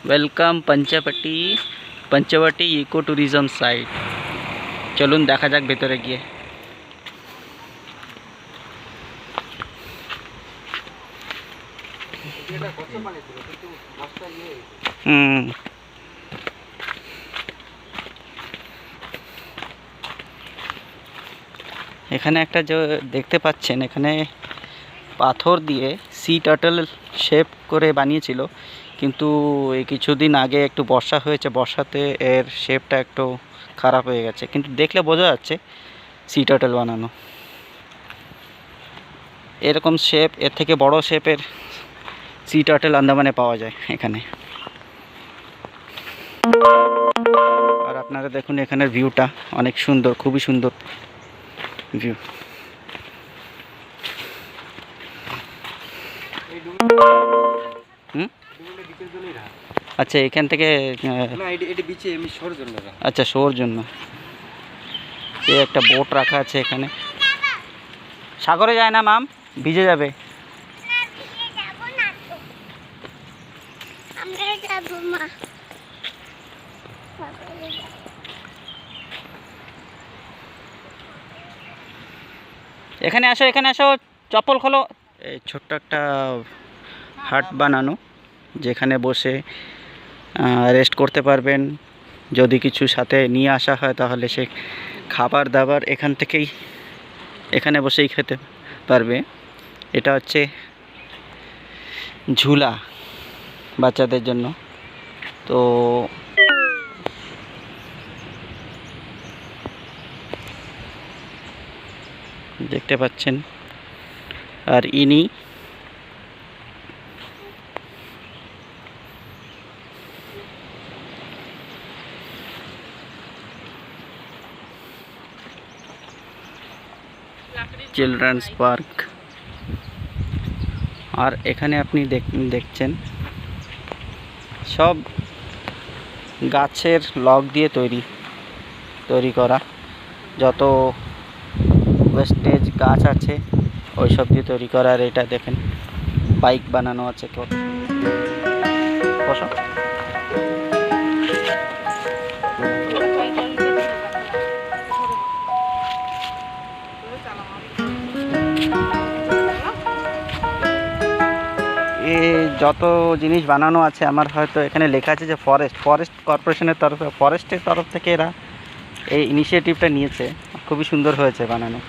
Welcome Panchavati eco tourism site. चलुन देखा जाक भेतरे गिए। এখানে একটা যে দেখতে পাচ্ছেন এখানে পাথর দিয়ে সি টার্টল শেপ করে বানিয়েছিল, কিন্তু এই কিছুদিন আগে একটু বর্ষা হয়েছে, বর্ষাতে এর শেপটা একটু খারাপ হয়ে গেছে, কিন্তু দেখলে বোঝা যাচ্ছে সি টার্টল বানানো। এরকম শেপ, এর থেকে বড় শেপের সি টার্টল আন্দামানে পাওয়া যায় এখানে। আর আপনারা দেখুন এখানের ভিউটা অনেক সুন্দর, খুবই সুন্দর ভিউ। আচ্ছা, এখান থেকে আচ্ছা শোর জন্য এই একটা বোট রাখা আছে এখানে। সাগরে যায় না মাম, ভিজে যাবে। এখানে আসো, এখানে আসো, চপ্পল খোলো। এই ছোট্ট একটা হাট বানানো, যেখানে বসে রেস্ট করতে পারবেন। যদি কিছু সাথে নিয়ে আসা হয় তাহলে সে খাবার দাবার এখান থেকেই, এখানে বসেই খেতে পারবে। এটা হচ্ছে ঝুলা বাচ্চাদের জন্য। তো দেখতে পাচ্ছেন, আর ইনি চিলড্রেন্স পার্ক। আর এখানে আপনি দেখছেন সব গাছের লগ দিয়ে তৈরি করা, যত ওয়েস্টেজ গাছ আছে ওই সব দিয়ে তৈরি করা। আর এটা দেখেন বাইক বানানো আছে। কত যত জিনিস বানানো আছে, আমার হয়তো এখানে লেখা আছে যে ফরেস্ট কর্পোরেশনের তরফে, ফরেস্টের তরফ থেকে এরা এই ইনিশিয়েটিভটা নিয়েছে। খুবই সুন্দর হয়েছে বানানো।